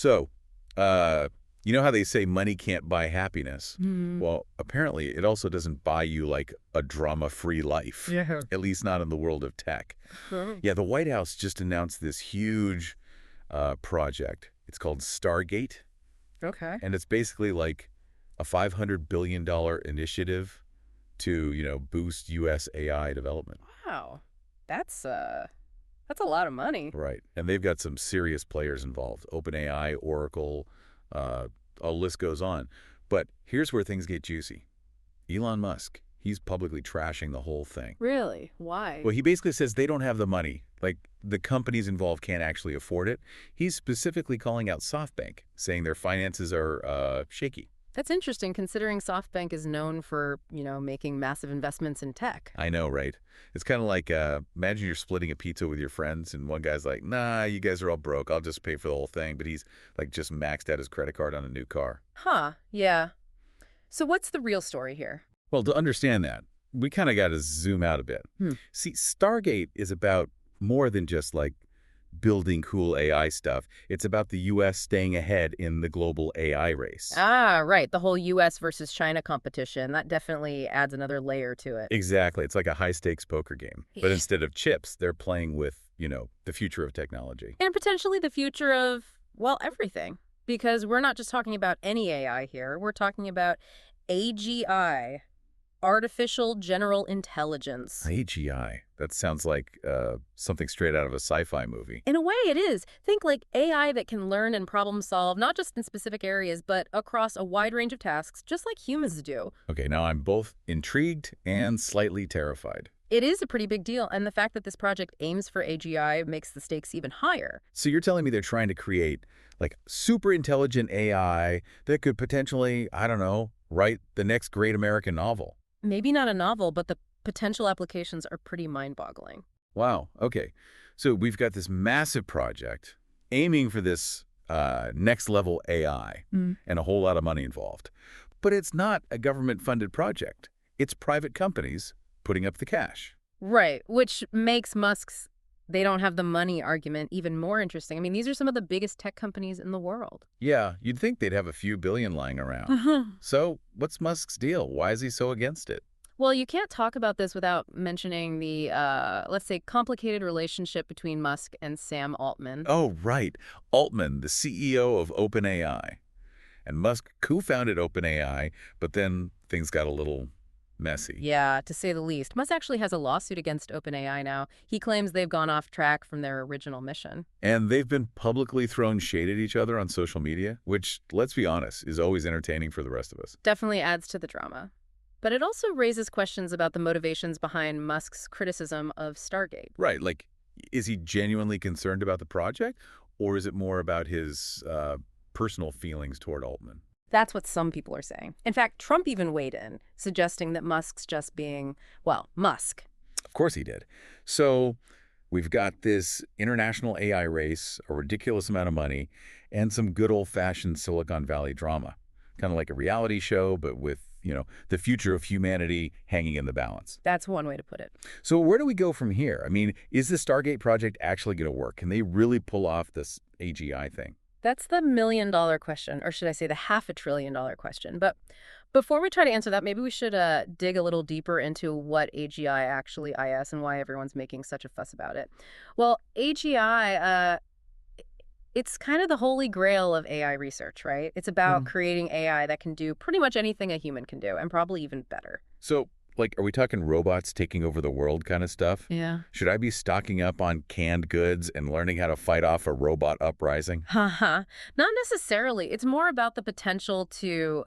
So, uh, you know how they say money can't buy happiness? Hmm. Well, apparently it also doesn't buy you like a drama-free life, Yeah. at least not in the world of tech. Huh. Yeah, the White House just announced this huge project. It's called Stargate, Okay. and it's basically like a $500 billion initiative to, boost U.S. AI development. Wow. That's that's a lot of money. Right. And they've got some serious players involved. OpenAI, Oracle, uh, a list goes on. But here's where things get juicy. Elon Musk, he's publicly trashing the whole thing. Really? Why? Well, he basically says they don't have the money. Like, the companies involved can't actually afford it. He's specifically calling out SoftBank, saying their finances are shaky. That's interesting considering SoftBank is known for, making massive investments in tech. I know, right? It's kind of like, imagine you're splitting a pizza with your friends, and one guy's like, nah, you guys are all broke. I'll just pay for the whole thing. But he's, like, just maxed out his credit card on a new car. Huh, yeah. So what's the real story here? Well, to understand that, we kind of got to zoom out a bit. Hmm. See, Stargate is about more than just, like, building cool AI stuff. It's about the U.S. staying ahead in the global AI race. Ah, right. The whole US versus China competition. That definitely adds another layer to it. Exactly. It's like a high-stakes poker game. But Yeah. instead of chips, they're playing with, the future of technology. And potentially the future of, well, everything. Because we're not just talking about any AI here. We're talking about AGI, Artificial General Intelligence. AGI. That sounds like something straight out of a sci-fi movie. In a way, it is. Think like AI that can learn and problem solve, not just in specific areas, but across a wide range of tasks, just like humans do. Okay, now I'm both intrigued and slightly terrified. It is a pretty big deal, and the fact that this project aims for AGI makes the stakes even higher. So you're telling me they're trying to create, like, super intelligent AI that could potentially, I don't know, write the next great American novel? Maybe not a novel, but the potential applications are pretty mind-boggling. Wow, okay. So we've got this massive project aiming for this next-level AI and a whole lot of money involved. But it's not a government-funded project. It's private companies putting up the cash. Right, which makes Musk's "they don't have the money" argument even more interesting. I mean, these are some of the biggest tech companies in the world. Yeah, you'd think they'd have a few billion lying around. So what's Musk's deal? Why is he so against it? Well, you can't talk about this without mentioning the, let's say, complicated relationship between Musk and Sam Altman. Oh, right. Altman, the CEO of OpenAI. And Musk co-founded OpenAI, but then things got a little messy. Yeah, to say the least. Musk actually has a lawsuit against OpenAI now. He claims they've gone off track from their original mission. And they've been publicly throwing shade at each other on social media, which, let's be honest, is always entertaining for the rest of us. Definitely adds to the drama. But it also raises questions about the motivations behind Musk's criticism of Stargate. Right, like, is he genuinely concerned about the project, or is it more about his personal feelings toward Altman? That's what some people are saying. In fact, Trump even weighed in, suggesting that Musk's just being, well, Musk. Of course he did. So we've got this international AI race, a ridiculous amount of money, and some good old-fashioned Silicon Valley drama. Kind of like a reality show, but with, the future of humanity hanging in the balance. That's one way to put it. So where do we go from here? I mean, is the Stargate project actually going to work? Can they really pull off this AGI thing? That's the million-dollar question, or should I say the half-a-trillion-dollar question. But before we try to answer that, maybe we should dig a little deeper into what AGI actually is and why everyone's making such a fuss about it. Well, AGI, it's kind of the holy grail of AI research, right? It's about creating AI that can do pretty much anything a human can do, and probably even better. So, like, are we talking robots taking over the world kind of stuff? Yeah. Should I be stocking up on canned goods and learning how to fight off a robot uprising? Haha. Not necessarily. It's more about the potential to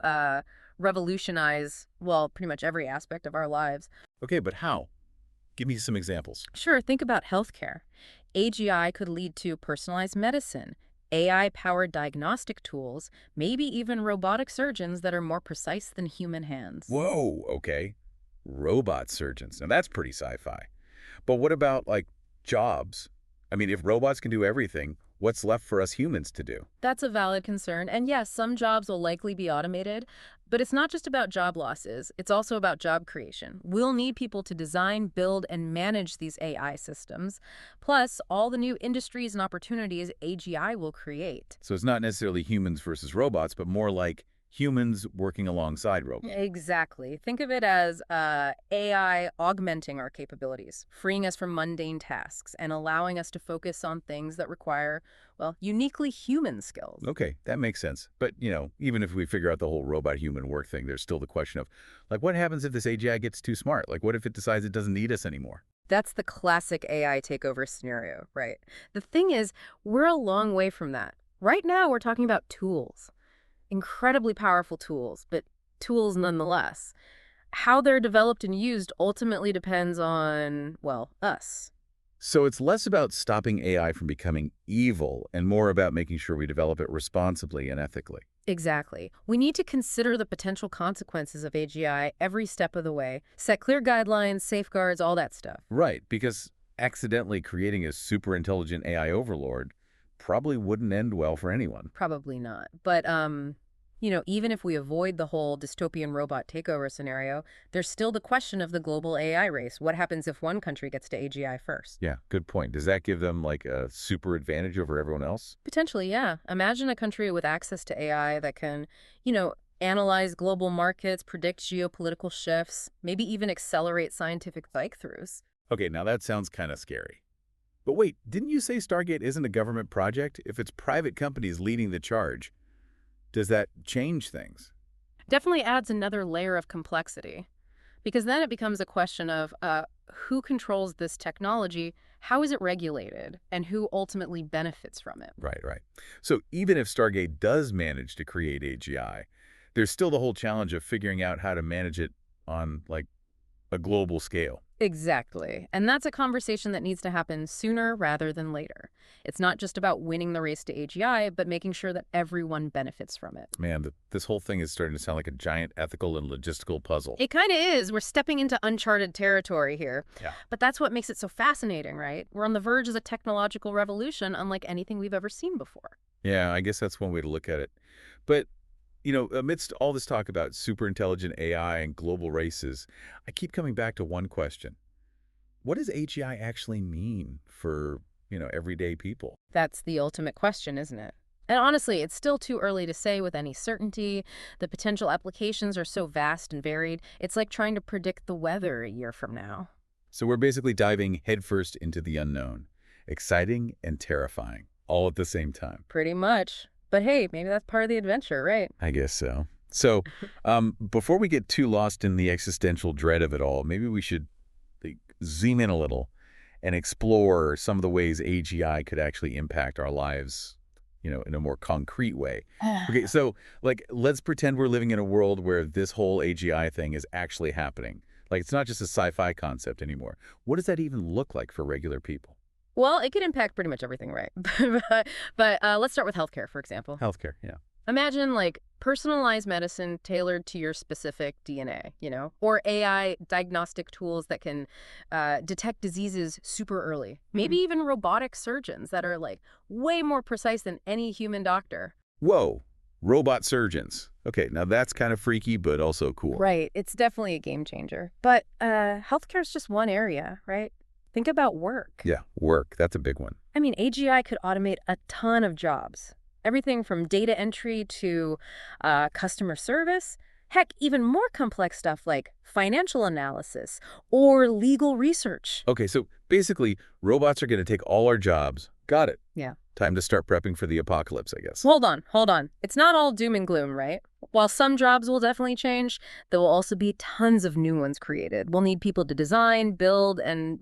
revolutionize, well, pretty much every aspect of our lives. Okay, but how? Give me some examples. Sure, think about healthcare. AGI could lead to personalized medicine, AI-powered diagnostic tools, maybe even robotic surgeons that are more precise than human hands. Whoa, okay. Robot surgeons. Now that's pretty sci-fi. But what about, like, jobs? I mean, if robots can do everything, what's left for us humans to do? That's a valid concern. And yes, some jobs will likely be automated, but it's not just about job losses. It's also about job creation. We'll need people to design, build, and manage these AI systems, plus all the new industries and opportunities AGI will create. So it's not necessarily humans versus robots, but more like humans working alongside robots. Exactly. Think of it as AI augmenting our capabilities, freeing us from mundane tasks, and allowing us to focus on things that require, well, uniquely human skills. Okay, that makes sense. But, even if we figure out the whole robot-human work thing, there's still the question of, like, what happens if this AGI gets too smart? Like, what if it decides it doesn't need us anymore? That's the classic AI takeover scenario, right? The thing is, we're a long way from that. Right now, we're talking about tools. Incredibly powerful tools, but tools nonetheless. How they're developed and used ultimately depends on, well, us. So it's less about stopping AI from becoming evil and more about making sure we develop it responsibly and ethically. Exactly. We need to consider the potential consequences of AGI every step of the way, set clear guidelines, safeguards, all that stuff. Right, because accidentally creating a super intelligent AI overlord probably wouldn't end well for anyone. Probably not. But, even if we avoid the whole dystopian robot takeover scenario, there's still the question of the global AI race. What happens if one country gets to AGI first? Yeah, good point. Does that give them like a super advantage over everyone else? Potentially, yeah. Imagine a country with access to AI that can, analyze global markets, predict geopolitical shifts, maybe even accelerate scientific breakthroughs. Okay, now that sounds kind of scary. But wait, didn't you say Stargate isn't a government project? If it's private companies leading the charge, does that change things? Definitely adds another layer of complexity. Because then it becomes a question of who controls this technology, how is it regulated, and who ultimately benefits from it. Right, right. So even if Stargate does manage to create AGI, there's still the whole challenge of figuring out how to manage it on, like, a global scale. Exactly. And that's a conversation that needs to happen sooner rather than later. It's not just about winning the race to AGI, but making sure that everyone benefits from it. Man, this whole thing is starting to sound like a giant ethical and logistical puzzle. It kind of is. We're stepping into uncharted territory here. Yeah. But that's what makes it so fascinating, right? We're on the verge of a technological revolution unlike anything we've ever seen before. Yeah, I guess that's one way to look at it. But, amidst all this talk about super intelligent AI and global races, I keep coming back to one question. What does AGI actually mean for, everyday people? That's the ultimate question, isn't it? And honestly, it's still too early to say with any certainty. The potential applications are so vast and varied, it's like trying to predict the weather a year from now. So we're basically diving headfirst into the unknown. Exciting and terrifying, all at the same time. Pretty much. But hey, maybe that's part of the adventure, right? I guess so. So, before we get too lost in the existential dread of it all, maybe we should zoom in a little and explore some of the ways AGI could actually impact our lives, in a more concrete way. Okay, so let's pretend we're living in a world where this whole AGI thing is actually happening. Like, it's not just a sci-fi concept anymore. What does that even look like for regular people? Well, it could impact pretty much everything, right? But let's start with healthcare, for example. Healthcare, yeah. Imagine personalized medicine tailored to your specific DNA, or AI diagnostic tools that can detect diseases super early. Maybe even robotic surgeons that are way more precise than any human doctor. Whoa, robot surgeons. Okay, now that's kind of freaky, but also cool. Right. It's definitely a game changer. But healthcare is just one area, right? Think about work. Yeah, work. That's a big one. I mean, AGI could automate a ton of jobs. Everything from data entry to customer service. Heck, even more complex stuff like financial analysis or legal research. Okay, so basically, robots are going to take all our jobs. Got it. Yeah. Time to start prepping for the apocalypse, I guess. Hold on. It's not all doom and gloom, right? While some jobs will definitely change, there will also be tons of new ones created. We'll need people to design, build, and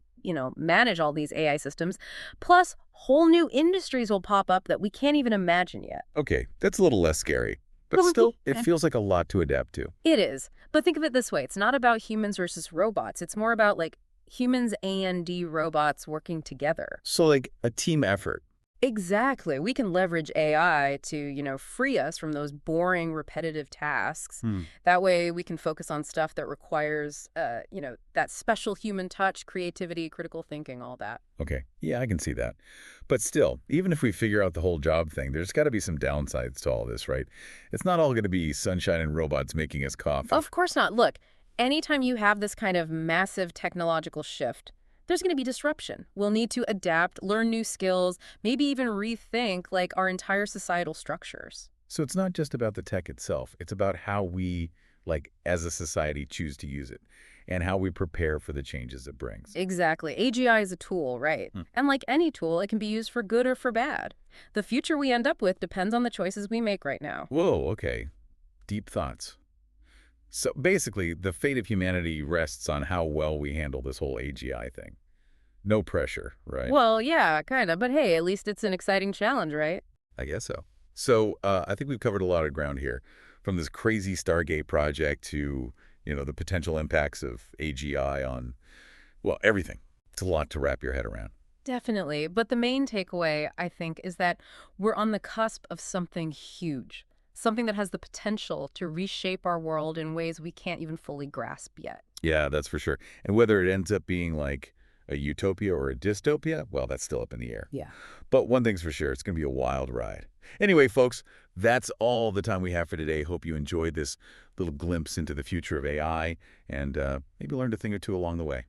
manage all these AI systems. Plus, whole new industries will pop up that we can't even imagine yet. Okay, that's a little less scary. But still, it feels like a lot to adapt to. It is. But think of it this way. It's not about humans versus robots. It's more about humans and robots working together. So a team effort. Exactly. We can leverage AI to, free us from those boring, repetitive tasks. Hmm. That way we can focus on stuff that requires, that special human touch, creativity, critical thinking, all that. Okay. Yeah, I can see that. But still, even if we figure out the whole job thing, there's got to be some downsides to all this, right? It's not all going to be sunshine and robots making us coffee. Of course not. Look, anytime you have this kind of massive technological shift, there's going to be disruption. We'll need to adapt, learn new skills, maybe even rethink like our entire societal structures. So it's not just about the tech itself. It's about how we, like, as a society, choose to use it and how we prepare for the changes it brings. Exactly. AGI is a tool, right? Hmm. And like any tool, it can be used for good or for bad. The future we end up with depends on the choices we make right now. Whoa, okay. Deep thoughts. So basically, the fate of humanity rests on how well we handle this whole AGI thing. No pressure, right? Well, yeah, kind of. But hey, at least it's an exciting challenge, right? I guess so. So I think we've covered a lot of ground here, from this crazy Stargate project to, the potential impacts of AGI on, well, everything. It's a lot to wrap your head around. Definitely. But the main takeaway, I think, is that we're on the cusp of something huge, something that has the potential to reshape our world in ways we can't even fully grasp yet. Yeah, that's for sure. And whether it ends up being like a utopia or a dystopia, well, that's still up in the air. Yeah. But one thing's for sure, it's going to be a wild ride. Anyway, folks, that's all the time we have for today. Hope you enjoyed this little glimpse into the future of AI and maybe learned a thing or two along the way.